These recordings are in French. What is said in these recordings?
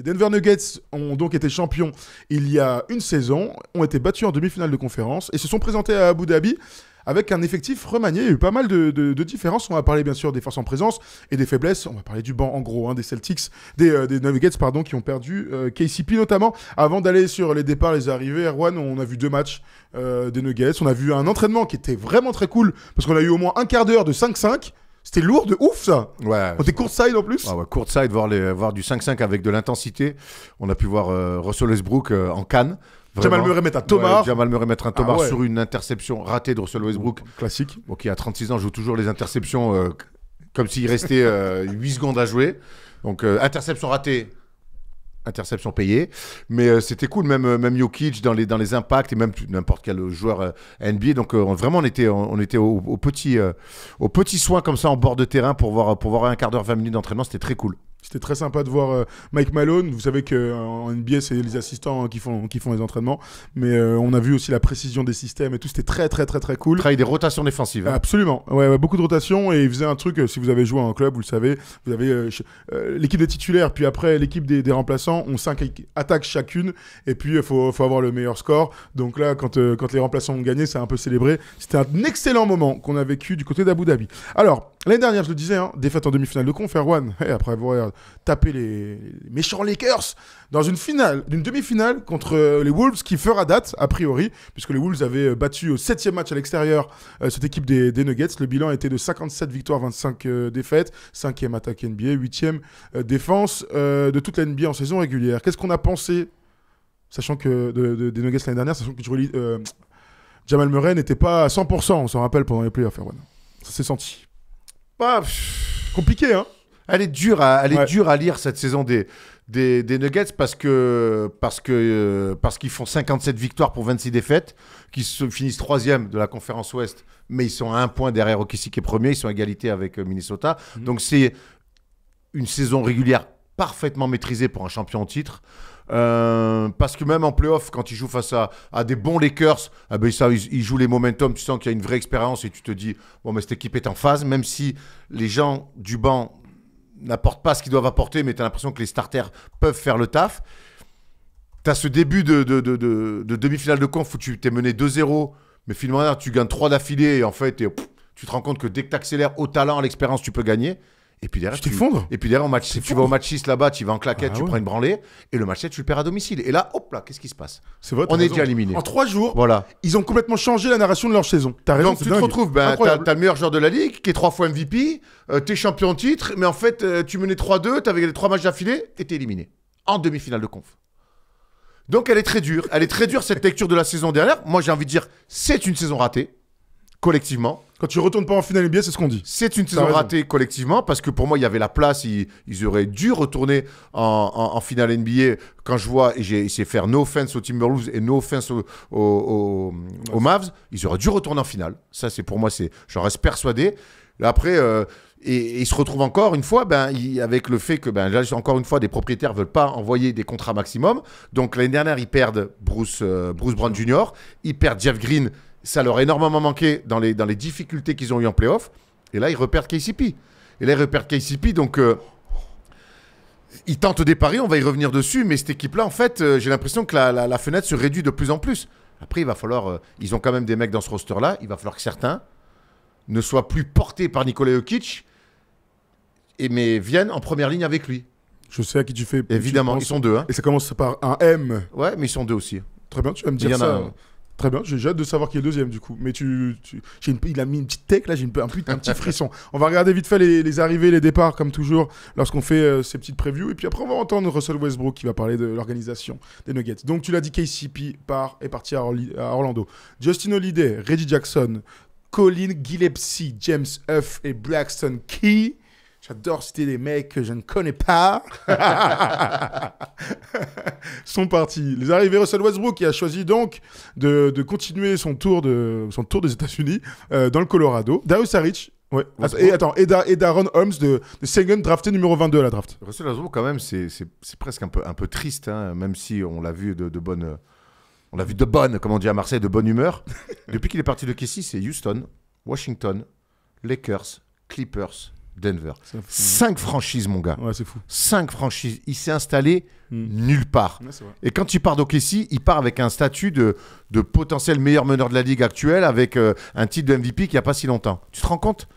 Les Denver Nuggets ont donc été champions il y a une saison, ont été battus en demi-finale de conférence et se sont présentés à Abu Dhabi avec un effectif remanié. Il y a eu pas mal de différences. On va parler bien sûr des forces en présence et des faiblesses. On va parler du banc en gros, des Celtics, des Nuggets pardon, qui ont perdu KCP notamment. Avant d'aller sur les départs, les arrivées, Erwan, on a vu 2 matchs des Nuggets. On a vu un entraînement qui était vraiment très cool parce qu'on a eu au moins un quart d'heure de 5-5. C'était lourd de ouf ça. Ouais. On était courtside en plus. Ah ouais, courtside, voir du 5-5 avec de l'intensité. On a pu voir Russell Westbrook en Cannes. Jamal Murray mettre un Tomar. Ouais, Jamal Murray mettre un Tomar ouais. sur une interception ratée de Russell Westbrook. Classique. Bon, qui à 36 ans joue toujours les interceptions comme s'il restait 8 secondes à jouer. Donc interception ratée. Interception payée, mais c'était cool, même Jokic dans les impacts et même n'importe quel joueur NBA. Donc vraiment on était au petit soin comme ça en bord de terrain pour voir un quart d'heure, 20 minutes d'entraînement. C'était très cool. C'était très sympa de voir Mike Malone. Vous savez qu'en NBA, c'est les assistants qui font les entraînements. Mais on a vu aussi la précision des systèmes et tout. C'était très, très, très, très cool. Travailler des rotations défensives. Hein. Absolument. Ouais, beaucoup de rotations. Et il faisait un truc, si vous avez joué en club, vous le savez, vous avez l'équipe des titulaires, puis après l'équipe des remplaçants ont 5 attaques chacune. Et puis, il faut avoir le meilleur score. Donc là, quand les remplaçants ont gagné, c'est un peu célébré. C'était un excellent moment qu'on a vécu du côté d'Abu Dhabi. Alors, l'année dernière, je le disais, défaite en demi-finale de conf, Erwan. Après avoir tapé les méchants Lakers dans une demi-finale contre les Wolves qui fera date, a priori, puisque les Wolves avaient battu au 7e match à l'extérieur cette équipe des Nuggets. Le bilan était de 57 victoires, 25 défaites, 5e attaque NBA, 8e défense de toute la NBA en saison régulière. Qu'est-ce qu'on a pensé, sachant que des Nuggets l'année dernière, sachant que Jamal Murray n'était pas à 100%, on s'en rappelle, pendant les playoffs, Erwan. Ça s'est senti. Bah, compliqué, hein. Elle est dure à lire cette saison des Nuggets parce qu'ils font 57 victoires pour 26 défaites, qui finissent 3e de la conférence Ouest, mais ils sont à 1 point derrière OKC qui est premier, ils sont à égalité avec Minnesota. Donc c'est une saison régulière parfaitement maîtrisée pour un champion en titre. Parce que même en playoff, quand ils jouent face à des bons Lakers, ils jouent les momentum, tu sens qu'il y a une vraie expérience et tu te dis, bon, mais cette équipe est en phase, même si les gens du banc n'apportent pas ce qu'ils doivent apporter, mais tu as l'impression que les starters peuvent faire le taf. Tu as ce début de demi-finale de conf où tu t'es mené 2-0, mais finalement tu gagnes 3 d'affilée et en fait tu te rends compte que dès que tu accélères au talent, à l'expérience, tu peux gagner. Et puis derrière, tu vas au match 6 là-bas, tu vas en claquette, tu prends une branlée, et le match 7, tu le perds à domicile. Et là, hop là, qu'est-ce qui se passe? On est déjà éliminé. En 3 jours, voilà. Ils ont complètement changé la narration de leur saison. T'as raison. Donc tu te retrouves, t'as le meilleur joueur de la ligue, qui est 3 fois MVP, t'es champion en titre, mais en fait, tu menais 3-2, t'avais les 3 matchs d'affilée, et t'es éliminé. En demi-finale de conf. Donc elle est très dure. Elle est très dure, cette lecture de la saison dernière. Moi, j'ai envie de dire, c'est une saison ratée, collectivement. Quand tu retournes pas en finale NBA, c'est ce qu'on dit. C'est une saison ratée collectivement parce que pour moi, il y avait la place. Ils auraient dû retourner en finale NBA. Quand je vois, et j'ai essayé de faire no offense aux Timberwolves et no offense aux Mavs, ils auraient dû retourner en finale. Ça, c'est pour moi, j'en reste persuadé. Après, et ils se retrouvent encore une fois avec le fait que, là, encore une fois, des propriétaires ne veulent pas envoyer des contrats maximum. Donc l'année dernière, ils perdent Bruce Brown Jr., ils perdent Jeff Green. Ça leur a énormément manqué dans les difficultés qu'ils ont eues en play-off. Et là, ils repèrent KCP. Donc, ils tentent des paris, on va y revenir dessus. Mais cette équipe-là, en fait, j'ai l'impression que la fenêtre se réduit de plus en plus. Après, il va falloir... ils ont quand même des mecs dans ce roster-là. Il va falloir que certains ne soient plus portés par Nikola Jokic, mais viennent en première ligne avec lui. Je sais à qui tu fais... Évidemment, ils sont 2. Hein. Et ça commence par un M. Ouais, mais ils sont 2 aussi. Très bien, tu vas me dire ça. Très bien, j'ai hâte de savoir qui est le 2e du coup. Mais il a mis une petite tech là, j'ai un petit frisson. On va regarder vite fait les arrivées, les départs comme toujours lorsqu'on fait ces petites previews. Et puis après on va entendre Russell Westbrook qui va parler de l'organisation des Nuggets. Donc tu l'as dit, KCP est parti à Orlando. Justin Holiday, Reggie Jackson, Colin Gillespie, James Huff et Braxton Key. J'adore citer des mecs que je ne connais pas. Sont partis. Les arrivées, Russell Westbrook qui a choisi donc de continuer son tour des États-Unis dans le Colorado. Darius Saric. Ouais. Et Darren Holmes de Sagan, drafté numéro 22 à la draft. Russell Westbrook, quand même, c'est presque un peu triste, hein, même si on l'a vu de bonne... On l'a vu de bonne, comme on dit à Marseille, de bonne humeur. Depuis qu'il est parti de KC, c'est Houston, Washington, Lakers, Clippers, Denver. C'est fou, 5 franchises, mon gars. Ouais, c'est fou. 5 franchises. Il s'est installé nulle part. Ouais, c'est vrai. Et quand il part d'OKC, il part avec un statut de potentiel meilleur meneur de la ligue actuelle, avec un titre de MVP qu'il n'y a pas si longtemps. Tu te rends compte?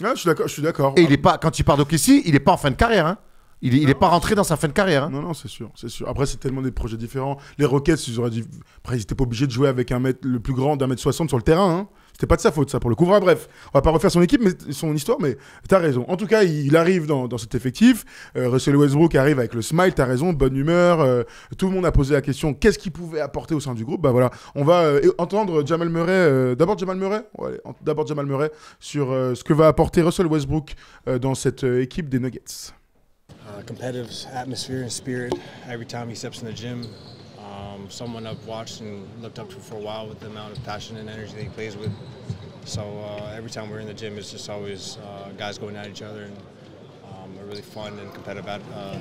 Ouais, je suis d'accord. Et il est pas, quand il part d'OKC, il n'est pas en fin de carrière. Hein. Il n'est pas rentré dans sa fin de carrière. Hein. Non, c'est sûr, c'est sûr. Après, c'est tellement des projets différents. Les Rockets, ils auraient dû... Après, ils n'étaient pas obligés de jouer avec le plus grand d'1m60 sur le terrain. Hein. C'était pas de sa faute, ça, pour le coup. Enfin, bref, on va pas refaire son équipe, mais son histoire, mais t'as raison. En tout cas, il arrive dans cet effectif. Russell Westbrook arrive avec le smile, t'as raison, bonne humeur. Tout le monde a posé la question, qu'est-ce qu'il pouvait apporter au sein du groupe? Bah voilà, on va entendre Jamal Murray, d'abord Jamal Murray sur ce que va apporter Russell Westbrook dans cette équipe des Nuggets. Competitive atmosphere and spirit every time he steps in the gym. Someone I've watched and looked up to for a while with the amount of passion and energy that he plays with. So every time we're in the gym, it's just always guys going at each other and a really fun and competitive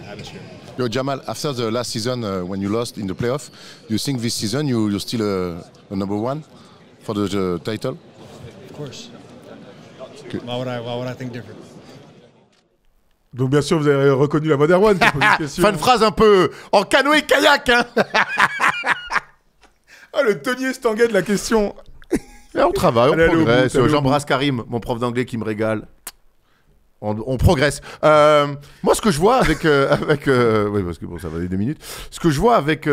atmosphere. Yo, Jamal, after the last season when you lost in the playoff, do you think this season you're still a number one for the title? Of course. Why would I think different? Donc bien sûr, vous avez reconnu la voix d'Erwan qui pose une question. Fin de phrase un peu en canoë-kayak. Hein. Ah, le Tony Estanguet de la question. Et on travaille, on progresse. Bout, J'embrasse Karim, mon prof d'anglais qui me régale. On progresse. Moi, ce que je vois avec... oui, parce que bon, ça va aller 2 minutes. Ce que je vois avec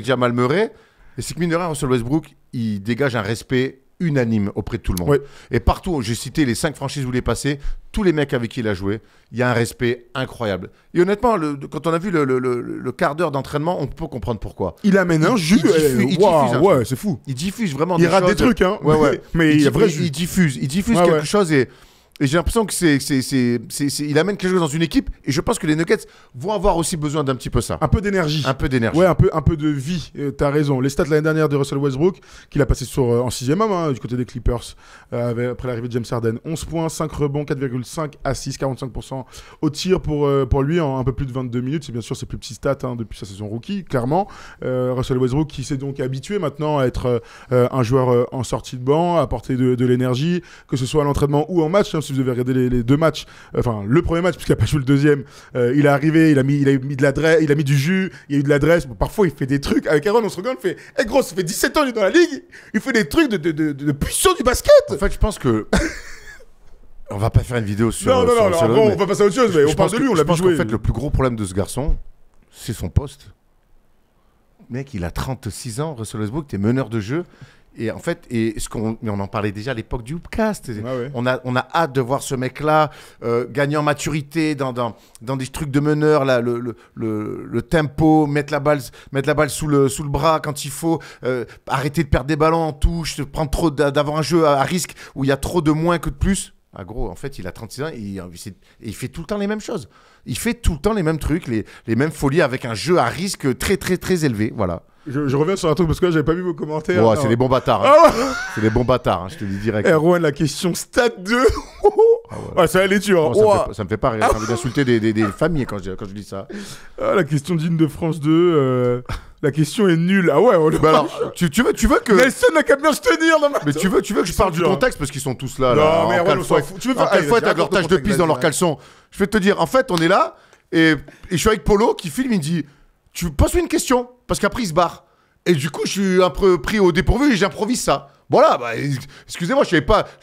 Jamal Murray, c'est que mine de rien, Russell Westbrook, il dégage un respect unanime auprès de tout le monde. Oui. Et partout, j'ai cité les 5 franchises où il est passé, tous les mecs avec qui il a joué, il y a un respect incroyable. Et honnêtement, quand on a vu le quart d'heure d'entraînement, on peut comprendre pourquoi. Il amène un jus. Il diffuse ouais, c'est fou. Il diffuse vraiment Il des rate choses. des trucs, hein. Ouais. Mais il y a vrai jus. Il diffuse Ouais, quelque ouais. chose et j'ai l'impression que il amène quelque chose dans une équipe et je pense que les Nuggets vont avoir aussi besoin d'un petit peu ça. Un peu d'énergie. Un peu d'énergie. Ouais, un peu de vie. T'as raison. Les stats l'année dernière de Russell Westbrook, qu'il a passé en 6e homme du côté des Clippers, après l'arrivée de James Harden. 11 points, 5 rebonds, 4,5 assists, 45% au tir pour lui en un peu plus de 22 minutes. C'est bien sûr ses plus petits stats depuis sa saison rookie, clairement. Russell Westbrook qui s'est donc habitué maintenant à être un joueur en sortie de banc, à apporter de l'énergie, que ce soit à l'entraînement ou en match. Si vous avez regardé les 2 matchs, enfin le premier match, puisqu'il n'a pas joué le deuxième, il est arrivé, il a mis de l'adresse, il a mis du jus, il y a eu de l'adresse. Bon, parfois, il fait des trucs. Avec Aaron, on se regarde, il fait hey, gros, ça fait 17 ans qu'il est dans la ligue, il fait des trucs de puissant du basket. En fait, je pense que. On va pas faire une vidéo sur. Non, bon, on va passer à autre chose, mais on parle de lui, on l'a vu jouer. En fait, le plus gros problème de ce garçon, c'est son poste. Mec, il a 36 ans, Russell Westbrook, t'es meneur de jeu. Et en fait, mais on en parlait déjà à l'époque du Hoopcast. Ouais. On a hâte de voir ce mec-là gagner en maturité dans des trucs de meneur, là, le tempo, mettre la balle sous le bras quand il faut, arrêter de perdre des ballons en touche, d'avoir un jeu à risque où il y a trop de moins que de plus. Ah gros, en fait, il a 36 ans et il fait tout le temps les mêmes choses. Il fait tout le temps les mêmes trucs, les mêmes folies avec un jeu à risque très, très, très élevé. Voilà. Je reviens sur un truc parce que là, j'avais pas vu vos commentaires. Ouais, c'est des bons bâtards. Hein. Ah ouais. C'est des bons bâtards, hein, je te le dis direct. Erwan, la question Stade 2. Ça allait dur. Non, ça me fait pas rire. J'ai envie d'insulter des familles quand je dis ça. La question d'Hymne de France 2. La question est nulle. Ah ouais, bah alors, tu veux que. Nelson n'a qu'à bien se tenir. Mais tu veux que je parle du contexte parce qu'ils sont tous là. Non, mais en calfouette. tu veux faire calfouette avec leur tache de pisse dans leurs caleçons. Je vais te dire, en fait, on est là et je suis avec Polo qui filme. Il me dit tu poses une question parce qu'après il se barre. Et du coup, je suis un peu pris au dépourvu et j'improvise ça. Voilà, bah, excusez-moi, je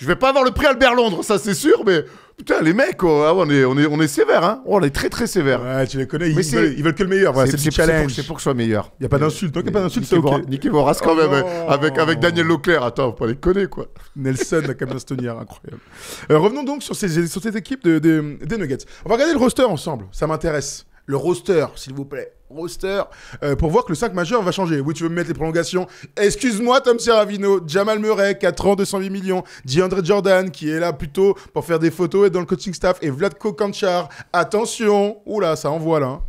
vais pas avoir le prix Albert Londres, ça c'est sûr, mais putain, les mecs, on est sévère, hein. On est très très sévère. Ouais, tu les connais, ils veulent que le meilleur. Voilà, c'est le challenge. C'est pour que je sois meilleur. Il n'y a pas d'insulte. Tant qu'il n'y a pas d'insulte, c'est ok. Nicky Voras quand même, avec Daniel Leclerc. Attends, faut pas les connaître, quoi. Nelson n'a qu'à bien se tenir, incroyable. Revenons donc sur cette équipe des Nuggets. On va regarder le roster ensemble, ça m'intéresse. Le roster, s'il vous plaît. Roster. Pour voir que le 5 majeur va changer. Oui, tu veux me mettre les prolongations. Excuse-moi, Tom Serravino. Jamal Murray, 4 ans, 208 millions. DeAndre Jordan, qui est là plutôt pour faire des photos et dans le coaching staff. Et Vlatko Kanchar. Attention. Oula, ça envoie là.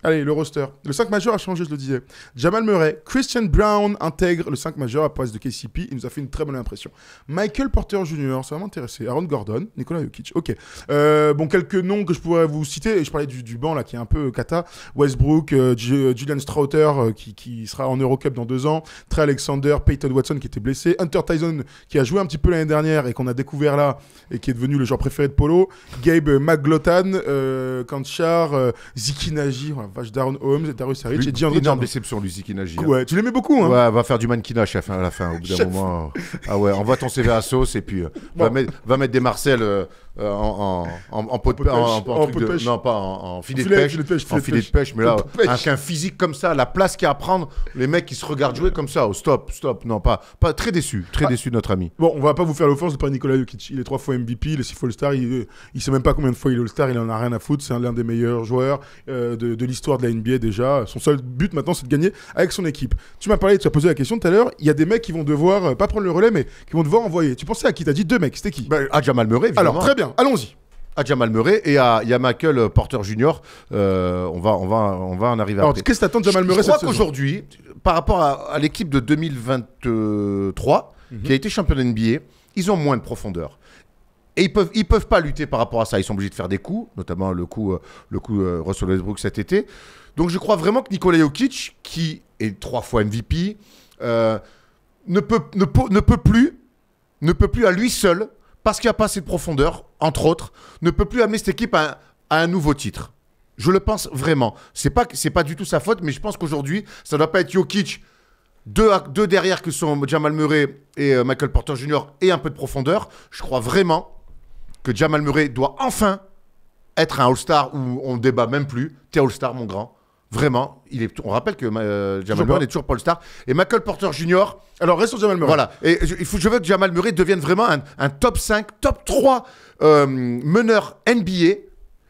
Allez, le roster. Le 5 majeur a changé, je le disais. Jamal Murray, Christian Brown intègre le 5 majeur à la place de KCP. Il nous a fait une très bonne impression. Michael Porter Jr., ça va m'intéresser. Aaron Gordon, Nikola Jokic. Ok. Bon, quelques noms que je pourrais vous citer. Je parlais du banc, là, qui est un peu cata. Westbrook, Julian Strouter, qui sera en Eurocup dans 2 ans. Trey Alexander, Peyton Watson, qui était blessé. Hunter Tyson, qui a joué un petit peu l'année dernière et qu'on a découvert là, et qui est devenu le joueur préféré de Polo. Gabe McGlotan, Kanchar, Ziki Nagy, vache, Darren Holmes, Darius Saric et DeAndre Énorme Jordan. déception, lui, Ziki Nagy. Ouais, tu l'aimais beaucoup, hein. Ouais, va faire du mannequinage à la fin, au bout d'un moment. Ah ouais, envoie ton CV à sauce et puis va mettre des Marcel en pot de pêche. Non, pas en filet de pêche. En filet de pêche, mais là, avec un physique comme ça, la place qu'il y a à prendre, les mecs qui se regardent jouer comme ça, stop. Non, pas très déçu de notre ami. Bon, on va pas vous faire l'offense de pas Nikola Jokic. Il est 3 fois MVP, il est 6 fois All-Star. Il sait même pas combien de fois il est All-Star. Il en a rien à foutre. C'est l'un des meilleurs joueurs de l'histoire de la NBA déjà. Son seul but maintenant, c'est de gagner avec son équipe. Tu as posé la question tout à l'heure. Il y a des mecs qui vont devoir pas prendre le relais, mais qui vont devoir envoyer. Tu pensais à qui? T'as dit 2 mecs. C'était qui? À Jamal Murray, évidemment. Alors très bien. Allons-y. À Jamal Murray et à Michael Porter Jr. On va en arriver Alors, après. qu'est-ce que t'attends de Jamal Murray Je cette crois saison? qu'aujourd'hui, par rapport à l'équipe de 2023, qui a été championne NBA, ils ont moins de profondeur. Et ils peuvent pas lutter par rapport à ça. Ils sont obligés de faire des coups, notamment le coup Russell Westbrook cet été. Donc je crois vraiment que Nikola Jokic, qui est 3 fois MVP, ne peut plus à lui seul, parce qu'il n'y a pas assez de profondeur, entre autres, ne peut plus amener cette équipe à un nouveau titre. Je le pense vraiment. C'est pas du tout sa faute, mais je pense qu'aujourd'hui, ça ne doit pas être Jokic, deux derrière que sont Jamal Murray et Michael Porter Jr. et un peu de profondeur. Je crois vraiment que Jamal Murray doit enfin être un All-Star où on ne débat même plus. T'es All-Star, mon grand. Vraiment. On rappelle que Jamal Murray n'est toujours pas All-Star. Et Michael Porter Jr. Alors, reste sur Jamal Murray. Voilà. Et je veux que Jamal Murray devienne vraiment un top 5, top 3 meneur NBA.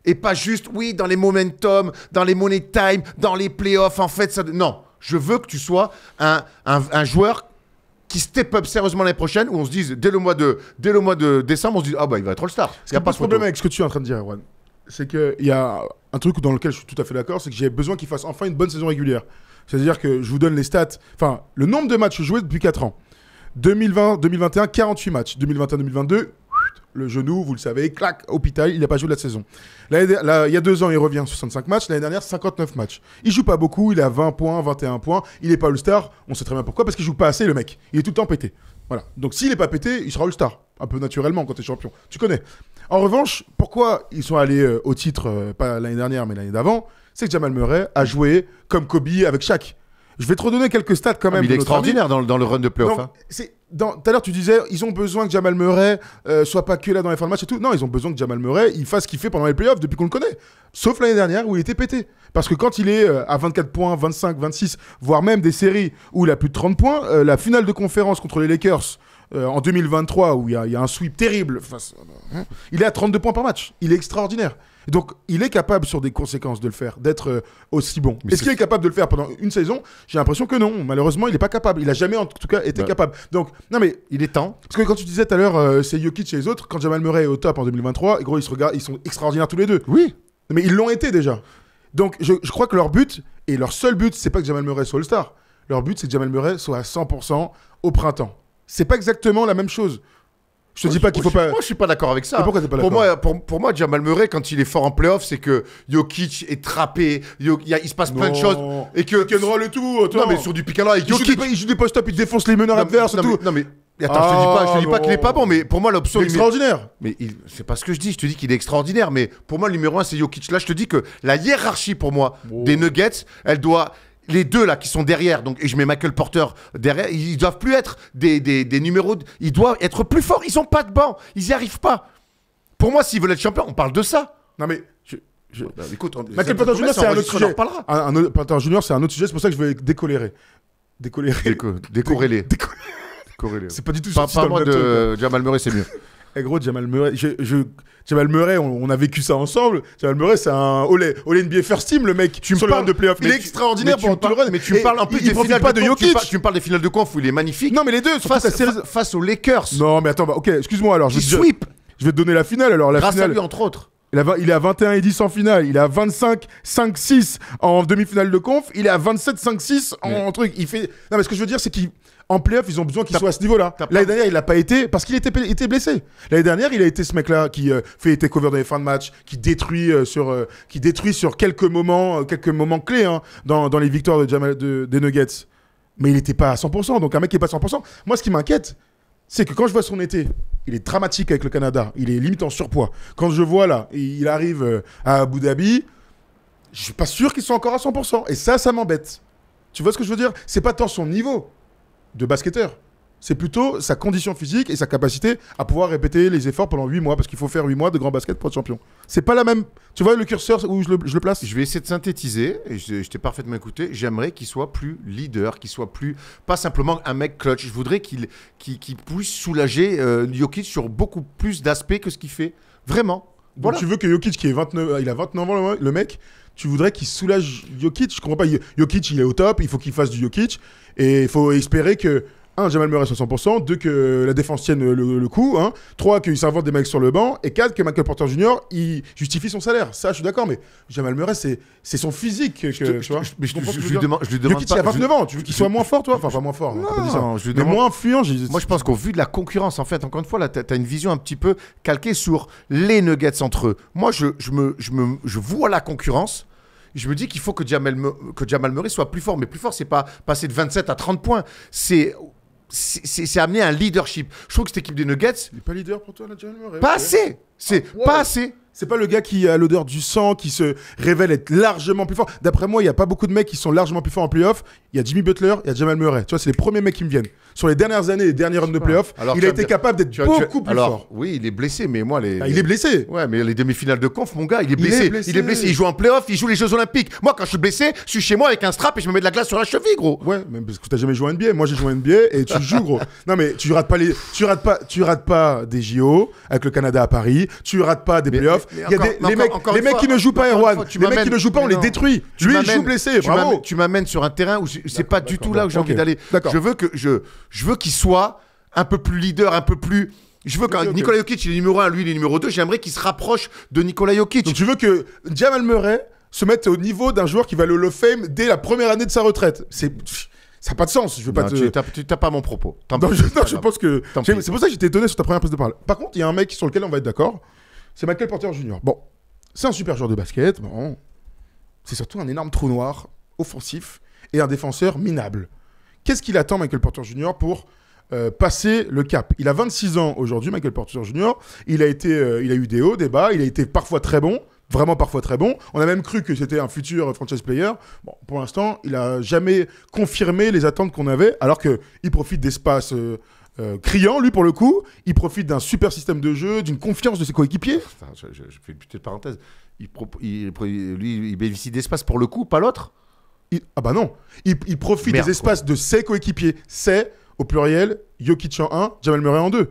Et pas juste, oui, dans les momentum, dans les money time, dans les playoffs, en fait. Ça... Non. Je veux que tu sois un joueur qui step up sérieusement l'année prochaine, où on se dise, dès le mois de décembre, on se dit, ah bah, il va être All-Star. Il n'y a pas de problème avec ce que tu es en train de dire, Erwan. C'est qu'il y a un truc dans lequel je suis tout à fait d'accord, c'est que j'ai besoin qu'il fasse enfin une bonne saison régulière. C'est-à-dire que je vous donne les stats, enfin, le nombre de matchs joués depuis 4 ans. 2020-2021, 48 matchs. 2021-2022, le genou, vous le savez, clac, hôpital, il n'a pas joué de la saison. Là, il y a 2 ans, il revient 65 matchs. L'année dernière, 59 matchs. Il joue pas beaucoup, il est à 20 points, 21 points. Il n'est pas All-Star, on sait très bien pourquoi, parce qu'il joue pas assez, le mec. Il est tout le temps pété. Voilà. Donc s'il n'est pas pété, il sera All-Star. Un peu naturellement quand tu es champion. Tu connais. En revanche, pourquoi ils sont allés au titre, pas l'année dernière, mais l'année d'avant, c'est que Jamal Murray a joué comme Kobe avec Shaq. Je vais te redonner quelques stats quand même. Il est extraordinaire dans le run de playoff. Tout à l'heure, tu disais, ils ont besoin que Jamal Murray soit pas que là dans les fins de match et tout. Non, ils ont besoin que Jamal Murray il fasse ce qu'il fait pendant les playoffs depuis qu'on le connaît. Sauf l'année dernière où il était pété. Parce que quand il est à 24 points, 25, 26, voire même des séries où il a plus de 30 points, la finale de conférence contre les Lakers en 2023 où il y a un sweep terrible, il est à 32 points par match. Il est extraordinaire. Donc, il est capable sur des conséquences de le faire, d'être aussi bon. Est-ce qu'il est capable de le faire pendant une saison? J'ai l'impression que non. Malheureusement, il n'est pas capable. Il n'a jamais, en tout cas, été capable. Donc, non, mais il est temps. Parce que quand tu disais tout à l'heure, c'est Jokic et les autres, quand Jamal Murray est au top en 2023, gros, ils se regardent, ils sont extraordinaires tous les deux. Oui. Mais ils l'ont été déjà. Donc, je crois que leur but, et leur seul but, c'est pas que Jamal Murray soit All-Star. Leur but, c'est que Jamal Murray soit à 100% au printemps. C'est pas exactement la même chose. Je te dis pas qu'il faut pas. Moi, je suis pas d'accord avec ça. Et pourquoi t'es pas d'accord? Pour moi, Jamal Murray, quand il est fort en playoff, c'est que Jokic est trappé, il se passe plein de choses. Et que. Pick and roll et tout. Non, mais sur du pick and roll avec Jokic. Il joue des post-up, il défonce les meneurs adverses et tout. Non, mais. Attends, je te dis pas qu'il est pas bon, mais pour moi, l'option. Extraordinaire. Mais c'est pas ce que je dis. Je te dis qu'il est extraordinaire. Mais pour moi, le numéro 1, c'est Jokic. Là, je te dis que la hiérarchie, pour moi, des Nuggets, elle doit. Les deux là qui sont derrière, donc, et je mets Michael Porter derrière, ils doivent plus être des numéros, ils doivent être plus forts, ils ont pas de banc, ils y arrivent pas. Pour moi, s'ils veulent être champions, on parle de ça. Non mais, écoute, Michael Porter Jr. c'est un autre sujet. Porter Jr. c'est un autre sujet, c'est pour ça que je vais décolérer. Décorréler. C'est pas du tout ça. Pas moi de Jamal Murray, c'est mieux. Eh gros, Jamal Murray, Jamal Murray, on a vécu ça ensemble. Jamal Murray, c'est un All NBA First Team, le mec, sur le run de playoff. Il est extraordinaire pour tout le run. Mais tu me parles en plus des finales pas de Jokic. Tu me parles des finales de conf où il est magnifique. Non, mais les deux, face aux Lakers. Non, mais attends, ok, excuse-moi alors. Qui sweep. Je vais te donner la finale alors. Grâce à lui, entre autres. Il est à 21-10 en finale. Il est à 25-5-6 en demi-finale de conf. Il est à 27-5-6 en truc. Il fait... Non, mais ce que je veux dire, c'est qu'en playoff, ils ont besoin qu'il soit à ce niveau-là. L'année dernière, il l'a pas été parce qu'il était blessé. L'année dernière, il a été ce mec-là qui fait takeover dans les fins de match, qui détruit sur quelques moments clés dans les victoires des Nuggets. Mais il n'était pas à 100%. Donc un mec qui n'est pas à 100%. Moi, ce qui m'inquiète, c'est que quand je vois son été, il est dramatique avec le Canada. Il est limite en surpoids. Quand je vois là, il arrive à Abu Dhabi, je suis pas sûr qu'il soit encore à 100%. Et ça m'embête. Tu vois ce que je veux dire? C'est pas tant son niveau de basketteur. C'est plutôt sa condition physique et sa capacité à pouvoir répéter les efforts pendant 8 mois, parce qu'il faut faire 8 mois de grand basket pour être champion. C'est pas la même... Tu vois le curseur où je le place? Je vais essayer de synthétiser, et je t'ai parfaitement écouté. J'aimerais qu'il soit plus leader, qu'il soit plus... Pas simplement un mec clutch. Je voudrais qu'il puisse soulager Jokic sur beaucoup plus d'aspects que ce qu'il fait. Vraiment. Donc Voilà. tu veux que Jokic, qui est 29... Il a 29 ans, le mec, tu voudrais qu'il soulage Jokic? Je comprends pas. Jokic, il est au top, il faut qu'il fasse du Jokic, et il faut espérer que... 1, Jamal Murray soit 100%, 2, que la défense tienne le coup, 3, qu'il s'invente des mecs sur le banc, et 4, que Michael Porter Jr. il justifie son salaire. Ça, je suis d'accord, mais Jamal Murray, c'est son physique. Je lui demande Jokic, il a 29 ans, tu veux qu'il soit moins fort, toi? Enfin, pas moins fort, Non, je lui mais demande... moins influent. Moi, je pense qu'au vu de la concurrence, en fait, encore une fois, là, tu as une vision un petit peu calquée sur les Nuggets entre eux. Moi, je vois la concurrence. Je me dis qu'il faut que Jamal Murray soit plus fort. Mais plus fort, c'est pas passer de 27 à 30 points. C'est amener un leadership. Je trouve que cette équipe des Nuggets... Il n'est pas leader pour toi, là, Jamal Murray? Pas assez. C'est pas assez. C'est pas le gars qui a l'odeur du sang, qui se révèle être largement plus fort. D'après moi, il n'y a pas beaucoup de mecs qui sont largement plus forts en playoff. Il y a Jimmy Butler, il y a Jamal Murray. Tu vois, c'est les premiers mecs qui me viennent. Sur les dernières années, les derniers runs de playoff, il a été capable d'être beaucoup plus fort. Oui, il est blessé, mais moi... Il est blessé. Ouais, mais les demi-finales de conf, mon gars, il est blessé. Il est blessé. Il joue en playoff, il joue les Jeux Olympiques. Moi, quand je suis blessé, je suis chez moi avec un strap et je me mets de la glace sur la cheville, gros. Ouais, mais parce que t'as jamais joué en NBA. Moi, j'ai joué en NBA et tu joues, gros. Non, mais tu rates pas des JO avec le Canada à Paris. Tu rates pas des playoffs. Les mecs qui ne jouent pas, Erwan, les mecs qui ne jouent pas, on les détruit. Lui, il joue blessé. Bravo. Tu m'amènes sur un terrain où c'est pas du tout là où j'ai envie d'aller. Je veux qu'il soit un peu plus leader, un peu plus... Je veux quand Nikola Jokic, il est numéro 1, lui, il est numéro 2, j'aimerais qu'il se rapproche de Nikola Jokic. Donc tu veux que Jamal Murray se mette au niveau d'un joueur qui va aller au Hall of Fame dès la première année de sa retraite? Ça n'a pas de sens. Je veux pas tu t'as pas mon propos. Je pense que... C'est pour ça que j'étais étonné sur ta première prise de parole. Par contre, il y a un mec sur lequel on va être d'accord. C'est Michael Porter Jr. Bon, c'est un super joueur de basket. Bon, c'est surtout un énorme trou noir offensif et un défenseur minable. Qu'est-ce qu'il attend, Michael Porter Jr., pour passer le cap? Il a 26 ans aujourd'hui, Michael Porter Jr. Il a eu des hauts, des bas. Il a été parfois très bon, vraiment parfois très bon. On a même cru que c'était un futur franchise player. Bon, pour l'instant, il n'a jamais confirmé les attentes qu'on avait, alors qu'il profite d'espaces criants, lui, pour le coup. Il profite d'un super système de jeu, d'une confiance de ses coéquipiers. Enfin, je fais une petite parenthèse. Il bénéficie d'espace pour le coup, pas l'autre. Ah bah non. Il profite des espaces de ses coéquipiers. C'est, au pluriel, Jokic en 1, Jamal Murray en 2.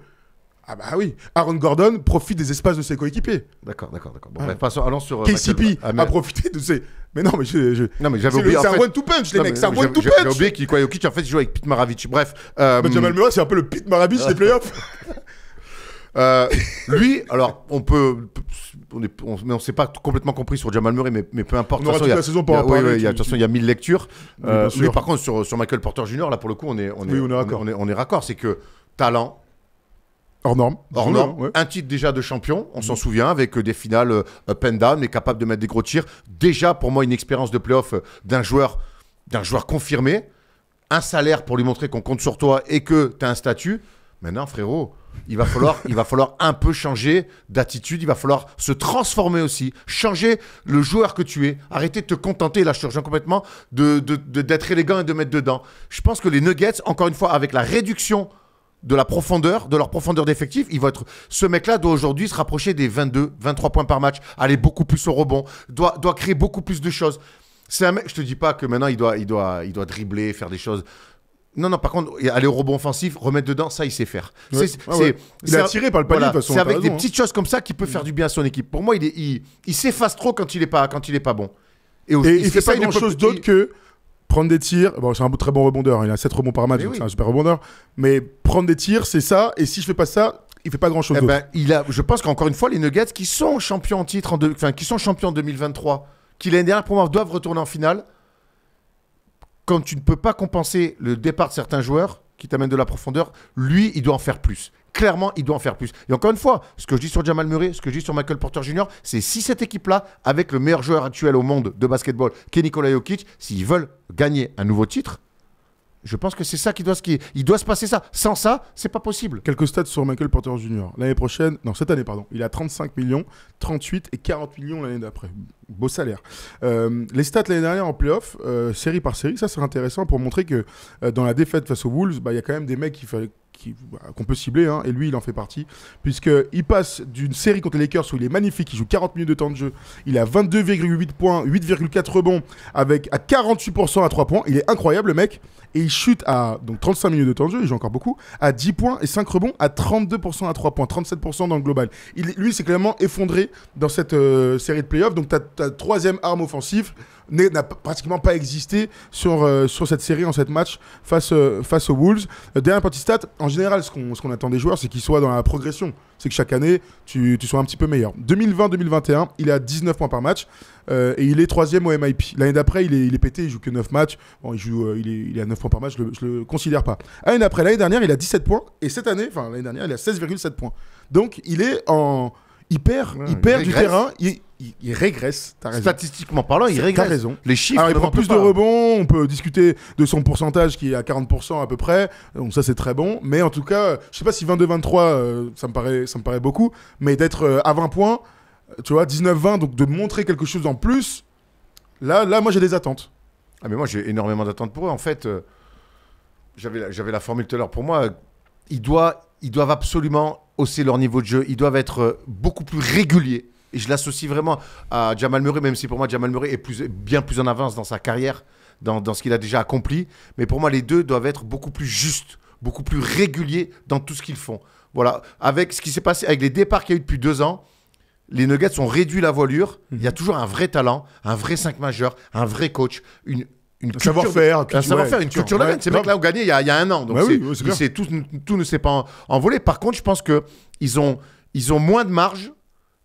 Ah bah oui. Aaron Gordon profite des espaces de ses coéquipiers. D'accord. Bon, allons sur... KCP a profité de ses... Mais non, mais non, mais j'avais oublié... C'est un one-to-punch, les mecs. C'est un one-to-punch. J'ai oublié qu'il Jokic, en fait, il joue avec Pete Maravich. Bref. Jamal Murray, c'est un peu le Pete Maravich des playoffs. Lui, alors, on ne s'est pas complètement compris sur Jamal Murray, mais peu importe. On aura toute la saison pour en parler. De toute façon, il y a 1000 lectures. Lui, par contre, sur Michael Porter Jr., là, pour le coup, on est raccord. C'est que talent, hors norme, ouais. Un titre déjà de champion, on s'en souvient, avec des finales up and down, mais capable de mettre des gros tirs. Déjà, pour moi, une expérience de playoff d'un joueur confirmé. Un salaire pour lui montrer qu'on compte sur toi et que tu as un statut. Maintenant, frérot, il va falloir un peu changer d'attitude. Il va falloir se transformer aussi. Changer le joueur que tu es. Arrêter de te contenter, là je te rejoins complètement, d'être élégant et de mettre dedans. Je pense que les Nuggets, encore une fois, avec la réduction de leur profondeur d'effectif, ce mec-là doit aujourd'hui se rapprocher des 22, 23 points par match, aller beaucoup plus au rebond, doit créer beaucoup plus de choses. C'est un mec, je te dis pas que maintenant il doit dribbler, faire des choses. Non, par contre, aller au rebond offensif, remettre dedans, ça, il sait faire. Ouais. Il est attiré par le panier, de toute façon. C'est avec des petites choses comme ça qu'il peut faire du bien à son équipe. Pour moi, il s'efface trop quand il est pas bon. Et il fait pas grand-chose d'autre que prendre des tirs. Bon, c'est un très bon rebondeur. Il a 7 rebonds par match, donc c'est un super rebondeur. Mais prendre des tirs, c'est ça. Et si je fais pas ça, il fait pas grand chose. Eh ben, je pense qu'encore une fois, les Nuggets qui sont champions en titre, qui sont champions en 2023, qui l'année dernière pour moi doivent retourner en finale. Quand tu ne peux pas compenser le départ de certains joueurs qui t'amènent de la profondeur, lui, il doit en faire plus. Clairement, il doit en faire plus. Et encore une fois, ce que je dis sur Jamal Murray, ce que je dis sur Michael Porter Jr., c'est si cette équipe-là, avec le meilleur joueur actuel au monde de basketball, qui est Nikola Jokic, s'ils veulent gagner un nouveau titre, je pense que c'est ça il doit se passer ça. Sans ça, c'est pas possible. Quelques stats sur Michael Porter Jr. Cette année, il a 35 millions, 38 et 40 millions l'année d'après. Beau salaire. Les stats l'année dernière en playoff, série par série, ça c'est intéressant pour montrer que dans la défaite face aux Wolves, il y a quand même des mecs qu'on peut cibler, hein, et lui il en fait partie, puisqu'il passe d'une série contre les Lakers où il est magnifique, il joue 40 minutes de temps de jeu, il a 22,8 points, 8,4 rebonds, à 48% à 3 points, il est incroyable le mec, et il chute à donc 35 minutes de temps de jeu, il joue encore beaucoup, à 10 points et 5 rebonds, à 32% à 3 points, 37% dans le global. Lui c'est clairement effondré dans cette série de playoffs, donc ta troisième arme offensive n'a pratiquement pas existé sur cette série, en cette match face aux Wolves. Dernière petite stat, en général ce qu'on attend des joueurs, c'est qu'ils soient dans la progression, c'est que chaque année tu sois un petit peu meilleur. 2020-2021, il est à 19 points par match, et il est 3e au MIP. L'année d'après il est pété, il joue que 9 matchs, bon, il est à 9 points par match, je le considère pas. L'année dernière il a 17 points, et l'année dernière il a 16,7 points. Donc il est en... Il perd du terrain, il régresse, t'as raison. Statistiquement parlant, il régresse. T'as raison. Les chiffres. Alors, il prend plus de rebonds, on peut discuter de son pourcentage qui est à 40% à peu près, donc ça c'est très bon, mais en tout cas, je sais pas si 22-23, ça me paraît beaucoup, mais d'être à 20 points, tu vois, 19-20, donc de montrer quelque chose en plus, là moi j'ai des attentes. Ah mais moi j'ai énormément d'attentes pour eux. En fait, j'avais la formule tout à l'heure. Pour moi, ils doivent absolument hausser leur niveau de jeu. Ils doivent être beaucoup plus réguliers. Et je l'associe vraiment à Jamal Murray, même si pour moi Jamal Murray est bien plus en avance dans sa carrière, dans ce qu'il a déjà accompli. Mais pour moi, les deux doivent être beaucoup plus justes, beaucoup plus réguliers dans tout ce qu'ils font. Voilà. Avec ce qui s'est passé, avec les départs qu'il y a eu depuis 2 ans, les Nuggets ont réduit la voilure. Il y a toujours un vrai talent, un vrai 5 majeur, un vrai coach, une savoir-faire, une culture de gagne. Ces mecs-là ont gagné il y a 1 an. Donc tout ne s'est pas envolé. Par contre, je pense qu'ils ont moins de marge.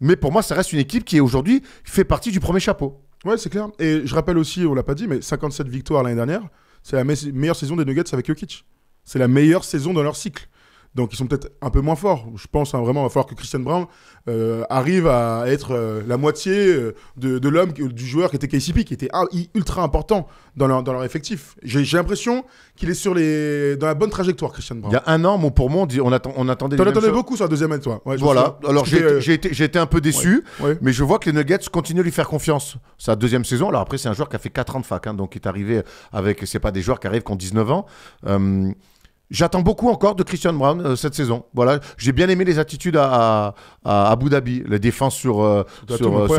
Mais pour moi, ça reste une équipe qui aujourd'hui fait partie du premier chapeau. Ouais, c'est clair. Et je rappelle aussi, on l'a pas dit, mais 57 victoires l'année dernière, c'est la meilleure saison des Nuggets avec Jokic. C'est la meilleure saison dans leur cycle. Donc ils sont peut-être un peu moins forts. Je pense vraiment il va falloir que Christian Brown arrive à être la moitié de l'homme, du joueur qui était KCP, qui était ultra important dans leur effectif. J'ai l'impression qu'il est dans la bonne trajectoire, Christian Brown. Il y a 1 an, pour moi, on attendait. T'en attendais beaucoup sur la deuxième année, toi. Ouais, voilà. Alors j'ai été un peu déçu, ouais. Mais je vois que les Nuggets continuent de lui faire confiance. Sa deuxième saison. Alors après, c'est un joueur qui a fait 4 ans de fac, hein, donc il est arrivé avec. C'est pas des joueurs qui arrivent qui ont 19 ans. J'attends beaucoup encore de Christian Brown cette saison. Voilà, j'ai bien aimé les attitudes à Abu Dhabi, les défenses sur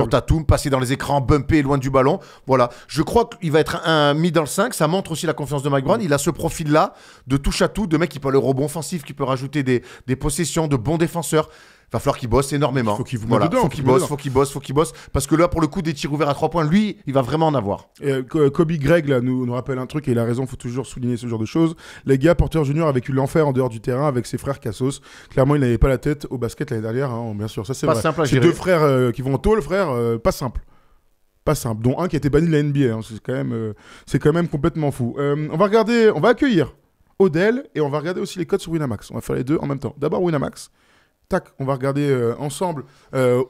Tatum, passer dans les écrans, bumper loin du ballon. Voilà, je crois qu'il va être mis dans le 5. Ça montre aussi la confiance de Mike Brown. Il a ce profil-là de touche à tout, de mec qui peut aller au rebond offensif, qui peut rajouter des possessions, de bons défenseurs. Il va falloir qu'il bosse énormément. Il faut qu'il faut qu'il bosse. Parce que là, pour le coup, des tirs ouverts à 3 points, lui, il va vraiment en avoir. Et, Kobe Gregg là, nous rappelle un truc, et il a raison, il faut toujours souligner ce genre de choses. Les gars, Porter Jr. a vécu l'enfer en dehors du terrain avec ses frères Cassos. Clairement, il n'avait pas la tête au basket l'année dernière, hein, bien sûr. Ça, c'est pas vrai. Simple à c'est gérer. 2 frères qui vont au tôle, frère, pas simple. Pas simple. Dont un qui a été banni de la NBA. Hein. C'est quand même complètement fou. On va accueillir Odell, et on va regarder aussi les codes sur Winamax. On va faire les deux en même temps. D'abord Winamax. Tac, on va regarder ensemble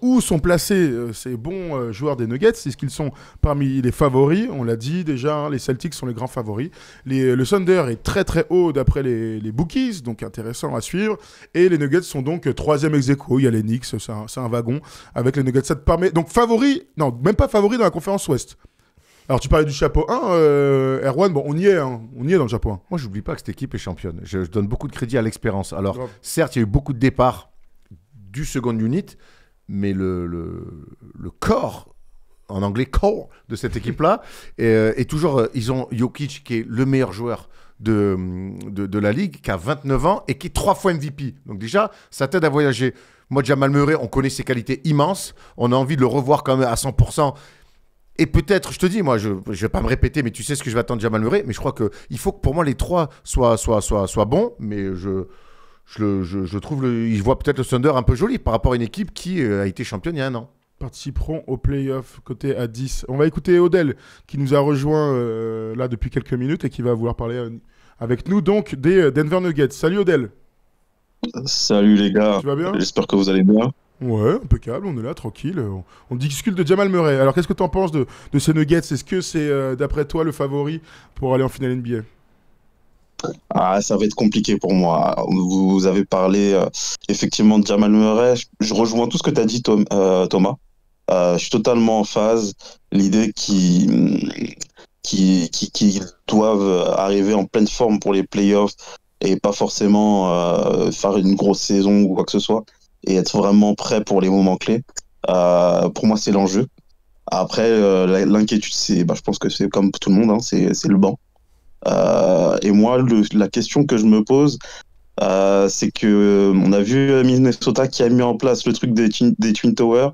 où sont placés ces bons joueurs des Nuggets. Est-ce qu'ils sont parmi les favoris? On l'a dit déjà, hein, les Celtics sont les grands favoris. Le Thunder est très très haut d'après les bookies, donc intéressant à suivre. Et les Nuggets sont donc 3e ex-aequo. Il y a les Knicks, c'est un wagon avec les Nuggets. Ça te permet... Donc favoris, non, même pas favoris dans la conférence Ouest. Alors tu parlais du chapeau 1, Erwan, bon on y est dans le chapeau 1. Moi j'oublie pas que cette équipe est championne. Je donne beaucoup de crédit à l'expérience. Alors certes, il y a eu beaucoup de départs du second unit, mais le corps, en anglais core, de cette équipe-là est toujours... ils ont Jokic qui est le meilleur joueur de la ligue, qui a 29 ans et qui est 3 fois MVP. Donc déjà, ça t'aide à voyager. Moi, Jamal Murray, on connaît ses qualités immenses. On a envie de le revoir quand même à 100%. Et peut-être, je te dis, moi, je ne vais pas me répéter, mais tu sais ce que je vais attendre de Jamal Murray. Mais je crois qu'il faut que pour moi, les 3 soient bons. Mais je trouve il voit peut-être le Thunder un peu joli par rapport à une équipe qui a été championne il y a un an. Participeront aux playoffs côté à 10. On va écouter Odell qui nous a rejoint là depuis quelques minutes et qui va vouloir parler avec nous donc des Denver Nuggets. Salut Odell. Salut les gars, Tu vas bien? j'espère que vous allez bien. Ouais, impeccable, on est là, tranquille. On discute de Jamal Murray. Alors qu'est-ce que tu en penses de ces Nuggets? Est-ce que c'est d'après toi le favori pour aller en finale NBA? Ah, ça va être compliqué pour moi. Vous avez parlé effectivement de Jamal Murray. Je rejoins tout ce que tu as dit, Thomas. Je suis totalement en phase. L'idée qu'ils doivent arriver en pleine forme pour les playoffs et pas forcément faire une grosse saison ou quoi que ce soit et être vraiment prêt pour les moments clés. Pour moi, c'est l'enjeu. Après, l'inquiétude, je pense que c'est comme tout le monde, hein, c'est le banc. Et moi, la question que je me pose, c'est que on a vu Minnesota qui a mis en place le truc des Twin Towers.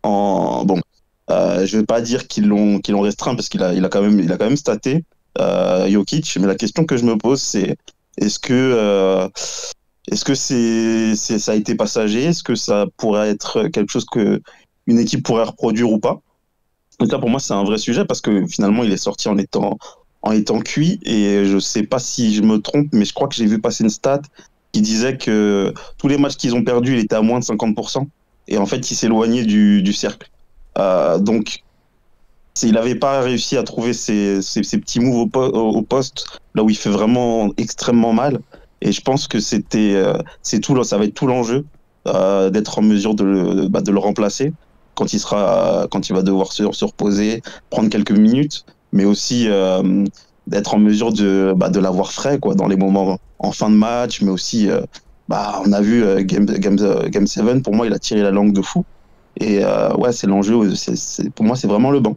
Je vais pas dire qu'ils l'ont restreint parce qu'il a quand même staté Jokic, mais la question que je me pose, c'est est-ce que ça a été passager? Est-ce que ça pourrait être quelque chose que une équipe pourrait reproduire ou pas? Donc là, pour moi, c'est un vrai sujet parce que finalement, il est sorti en étant cuit et je sais pas si je me trompe, mais je crois que j'ai vu passer une stat qui disait que tous les matchs qu'ils ont perdus, il était à moins de 50% et en fait, il s'éloignait du cercle. Donc, il n'avait pas réussi à trouver ses petits moves au poste, là où il fait vraiment extrêmement mal. Et je pense que ça va être tout l'enjeu d'être en mesure de le remplacer quand il va devoir se reposer, prendre quelques minutes, mais aussi d'être en mesure de l'avoir frais quoi, dans les moments en fin de match, mais aussi, on a vu Game 7, pour moi, il a tiré la langue de fou. Et ouais, c'est l'enjeu, pour moi, c'est vraiment le banc.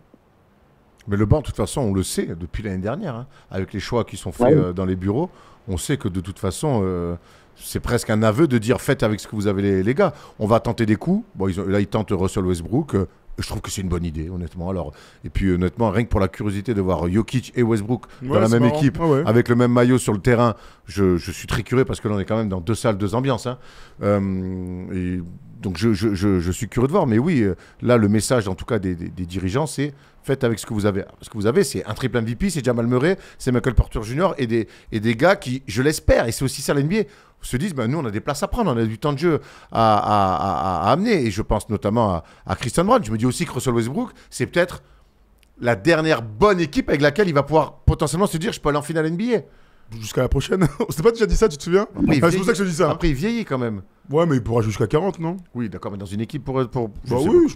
Mais le banc, de toute façon, on le sait depuis l'année dernière, hein, avec les choix qui sont faits dans les bureaux, on sait que de toute façon, c'est presque un aveu de dire faites avec ce que vous avez les gars. On va tenter des coups. Bon, là, ils tentent Russell Westbrook. Je trouve que c'est une bonne idée, honnêtement. Alors, et puis, honnêtement, rien que pour la curiosité de voir Jokic et Westbrook dans la même équipe, avec le même maillot sur le terrain, je suis très curieux parce que là, on est quand même dans deux salles, deux ambiances. Hein. Et donc, je suis curieux de voir. Mais oui, là, le message, en tout cas, des dirigeants, c'est faites avec ce que vous avez. Ce que vous avez, c'est un triple MVP, c'est Jamal Murray, c'est Michael Porter Jr. et des gars qui, je l'espère, et c'est aussi ça l'NBA, se disent, nous, on a des places à prendre, on a du temps de jeu à amener. Et je pense notamment à Christian Brown. Je me dis aussi que Russell Westbrook, c'est peut-être la dernière bonne équipe avec laquelle il va pouvoir potentiellement se dire, je peux aller en finale NBA. Jusqu'à la prochaine. On s'est pas déjà dit ça, tu te souviens? C'est pour ça que je dis ça. Après, il vieillit quand même. Ouais, mais il pourra jusqu'à 40, non? Oui, d'accord, mais dans une équipe pour je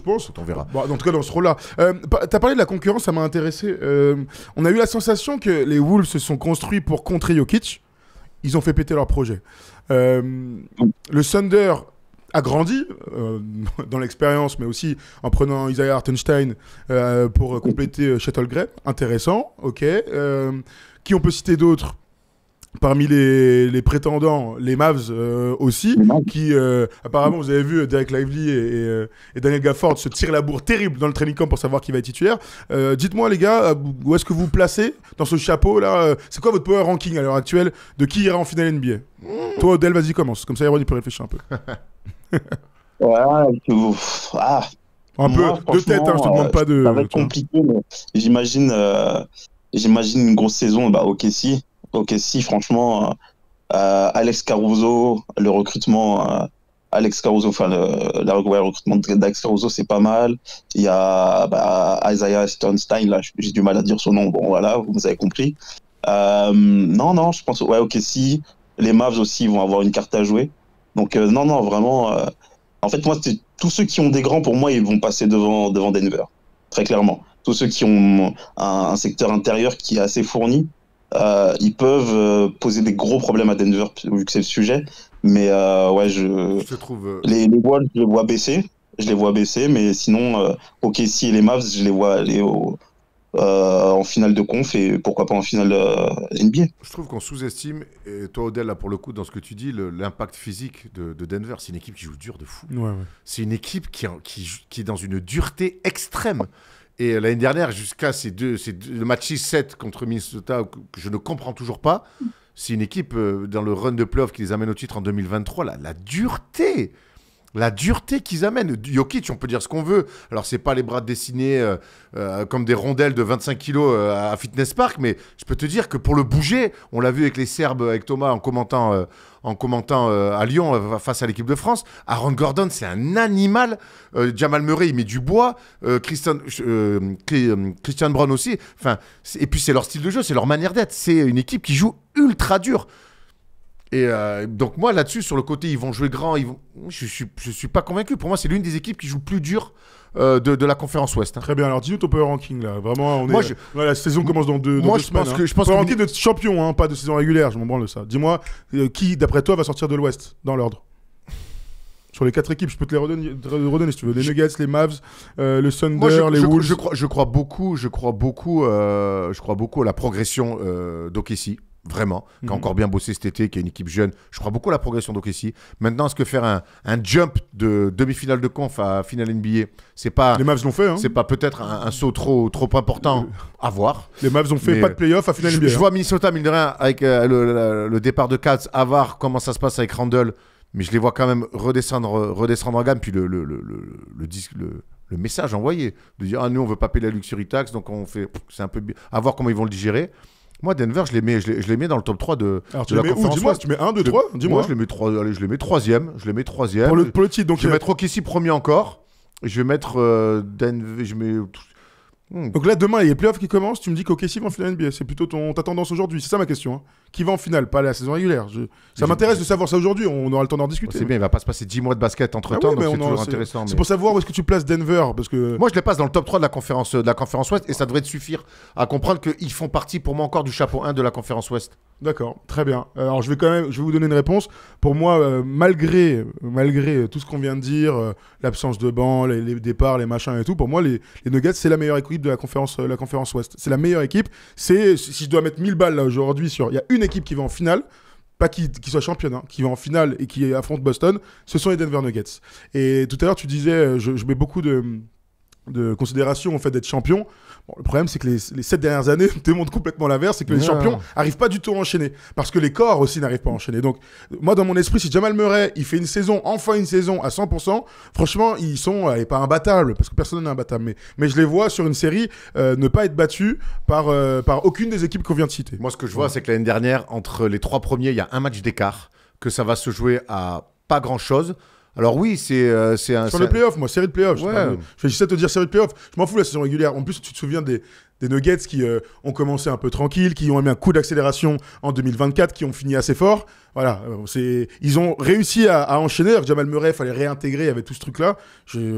pense. On verra. En tout cas, dans ce rôle-là. T'as parlé de la concurrence, ça m'a intéressé. On a eu la sensation que les Wolves se sont construits pour contrer Jokic. Ils ont fait péter leur projet. Le Thunder a grandi dans l'expérience, mais aussi en prenant Isaiah Hartenstein pour compléter Chet Holmgren. Intéressant, ok. Qui on peut citer d'autres? Parmi les prétendants, les Mavs aussi, qui apparemment, vous avez vu Derek Lively et Daniel Gafford se tirent la bourre terrible dans le training camp pour savoir qui va être titulaire. Dites-moi les gars, où est-ce que vous vous placez dans ce chapeau-là? C'est quoi votre power ranking à l'heure actuelle de qui ira en finale NBA? Toi, Odell, vas-y, commence. Comme ça, Yaron, il peut réfléchir un peu. Un peu de tête, hein, je te demande pas de... Ça va être compliqué, mais j'imagine une grosse saison OKC, franchement, Alex Caruso, le recrutement, le recrutement d'Alex Caruso, c'est pas mal. Il y a Isaiah Hartenstein, là, j'ai du mal à dire son nom, bon voilà, vous avez compris. Non, je pense, OKC, les Mavs aussi vont avoir une carte à jouer. Donc, non, vraiment, en fait, moi, tous ceux qui ont des grands, pour moi, ils vont passer devant Denver, très clairement. Tous ceux qui ont un secteur intérieur qui est assez fourni, ils peuvent poser des gros problèmes à Denver vu que c'est le sujet, mais je trouve les Wolves, je les vois baisser, mais sinon OKC et les Mavs, je les vois aller en finale de conf et pourquoi pas en finale NBA. Je trouve qu'on sous-estime, et toi Odell là pour le coup dans ce que tu dis, l'impact physique de Denver. C'est une équipe qui joue dur de fou. Ouais. C'est une équipe qui est dans une dureté extrême. Et l'année dernière, jusqu'à le match 6-7 contre Minnesota, que je ne comprends toujours pas, c'est une équipe dans le run de playoff qui les amène au titre en 2023. La dureté. La dureté qu'ils amènent. Jokic, on peut dire ce qu'on veut. Alors, c'est pas les bras dessinés comme des rondelles de 25 kilos à Fitness Park, mais je peux te dire que pour le bouger, on l'a vu avec les Serbes, avec Thomas en commentant à Lyon face à l'équipe de France. Aaron Gordon, c'est un animal. Jamal Murray, il met du bois. Christian Brown aussi. Enfin, et puis, c'est leur style de jeu, c'est leur manière d'être. C'est une équipe qui joue ultra dur. Et donc moi là-dessus, sur le côté, ils vont jouer grand, je suis pas convaincu. Pour moi, c'est l'une des équipes qui joue plus dur de la conférence Ouest. Hein. Très bien, alors dis-nous ton power ranking là. Vraiment, la saison commence dans deux semaines. Je pense power ranking de champion, hein, pas de saison régulière, je m'en branle de ça. Dis-moi, qui d'après toi va sortir de l'Ouest, dans l'ordre? Sur les 4 équipes, je peux te les redonner si tu veux. Les Nuggets, les Mavs, le Thunder, les Wolves. Je crois beaucoup à la progression d'OKC. Vraiment, qui a encore bien bossé cet été, qui est une équipe jeune. Je crois beaucoup à la progression d'OKC. Maintenant, est-ce que faire un jump de demi-finale de conf à finale NBA, c'est pas... Les Mavs l'ont fait. Hein. C'est pas peut-être un saut trop important à voir. Les Mavs ont fait pas de play-off à finale NBA. Je vois Minnesota, mine de rien, avec le départ de Katz, à voir comment ça se passe avec Randle. Mais je les vois quand même redescendre en gamme. Puis le message envoyé, de dire « Ah, nous, on veut pas payer la luxury tax, donc on fait... » C'est un peu... À voir comment ils vont le digérer. Moi, Denver, je les mets dans le top 3 de la conférence Ouest. Tu mets 1, 2, 3 dis-moi. Moi, je les mets 3e. Pour le titre. Donc, je vais mettre OKC premier encore. Et je vais mettre Denver... Donc là, demain, il y a les playoffs qui commencent. Tu me dis qu'OKC va en finale NBA. C'est plutôt ta tendance aujourd'hui. C'est ça ma question. Hein. Qui va en finale, pas la saison régulière. Ça m'intéresse de savoir ça aujourd'hui. On aura le temps d'en discuter. C'est bien, il va pas se passer 10 mois de basket entre-temps. Donc c'est toujours intéressant. C'est pour savoir où est-ce que tu places Denver. Parce que... Moi, je les passe dans le top 3 de la conférence Ouest. Et ça devrait te suffire à comprendre qu'ils font partie, pour moi, encore du chapeau 1 de la conférence Ouest. D'accord, très bien. Alors je vais vous donner une réponse. Pour moi, malgré tout ce qu'on vient de dire, l'absence de banc, les départs, les machins et tout, pour moi les Nuggets c'est la meilleure équipe de la conférence Ouest. C'est la meilleure équipe. Si je dois mettre 1000 balles là aujourd'hui il y a une équipe qui va en finale, pas qui soit championne, hein, qui va en finale et qui affronte Boston, ce sont les Denver Nuggets. Et tout à l'heure tu disais, je mets beaucoup de considération au fait d'être champion. Bon, le problème, c'est que les 7 dernières années démontrent complètement l'inverse, c'est que les champions n'arrivent pas du tout à enchaîner. Parce que les corps aussi n'arrivent pas à enchaîner. Donc, moi, dans mon esprit, si Jamal Murray, il fait enfin une saison à 100%, franchement, ils sont pas imbattables, parce que personne n'est imbattable. Mais je les vois sur une série ne pas être battus par aucune des équipes qu'on vient de citer. Moi, ce que je vois, c'est que l'année dernière, entre les 3 premiers, il y a un match d'écart, que ça va se jouer à pas grand-chose. Alors oui, c'est sur les playoffs, moi, série de playoffs. Ouais. J'essaie de te dire série de playoffs. Je m'en fous de la saison régulière. En plus, tu te souviens des Nuggets qui ont commencé un peu tranquille, qui ont mis un coup d'accélération en 2024, qui ont fini assez fort. Voilà, ils ont réussi à enchaîner. Jamal Murray, il fallait réintégrer, il y avait tout ce truc-là.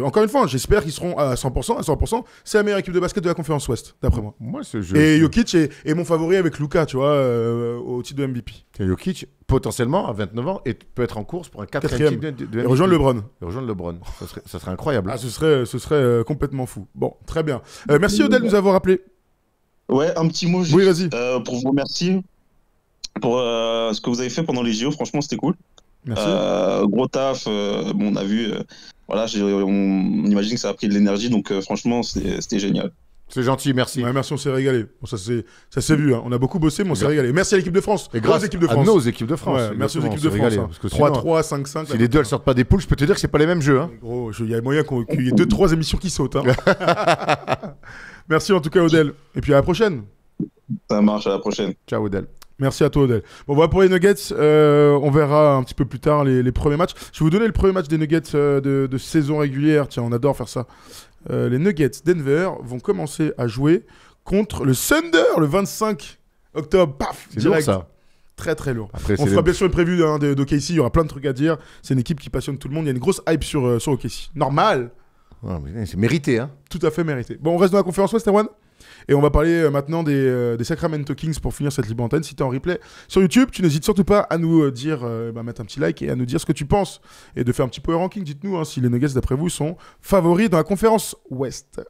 Encore une fois, j'espère qu'ils seront à 100%. À 100%, c'est la meilleure équipe de basket de la conférence Ouest, d'après moi. Et Jokic est mon favori avec Luka, tu vois, au titre de MVP. Et Jokic, potentiellement, à 29 ans, peut être en course pour un 4e titre de MVP. Et rejoindre LeBron. Ça serait incroyable. Ah, ce serait complètement fou. Bon, très bien. Merci Odell de nous avoir appelé. Ouais, un petit mot juste, oui, vas-y. Pour vous remercier pour ce que vous avez fait pendant les JO. Franchement, c'était cool. Merci. Gros taf. On a vu. Voilà, on imagine que ça a pris de l'énergie. Donc, franchement, c'était génial. C'est gentil, merci. Ouais, merci, on s'est régalé. Bon, ça s'est vu. Hein. On a beaucoup bossé, mais on s'est régalé. Merci à l'équipe de France. Et grâce à nos équipes de France. Ouais, merci aux équipes de France. Hein. 3-3, 5-5. Si les deux elles sortent pas des poules, je peux te dire que c'est pas les mêmes jeux. Hein. Gros, il y a moyen qu'il y ait 2-3 émissions qui sautent. Hein. Merci en tout cas, Odell. Et puis à la prochaine. Ça marche, à la prochaine. Ciao, Odell. Merci à toi, Odell. Bon, voilà pour les Nuggets. On verra un petit peu plus tard les premiers matchs. Je vais vous donner le premier match des Nuggets de saison régulière. Tiens, on adore faire ça. Les Nuggets Denver vont commencer à jouer contre le Thunder le 25 octobre. Paf, c'est direct. lourd, ça. Très très lourd. Après, on fera bien sûr une prévue d'OKC. Il y aura plein de trucs à dire. C'est une équipe qui passionne tout le monde. Il y a une grosse hype sur OKC. Normal. Ouais, mais c'est mérité, hein. Tout à fait mérité. Bon, on reste dans la conférence Ouest, Erwan. Et on va parler maintenant des Sacramento Kings pour finir cette libre antenne. Si tu es en replay sur YouTube, tu n'hésites surtout pas à nous dire, mettre un petit like et à nous dire ce que tu penses. Et de faire un petit power ranking. Dites-nous si les Nuggets, d'après vous, sont favoris dans la conférence Ouest.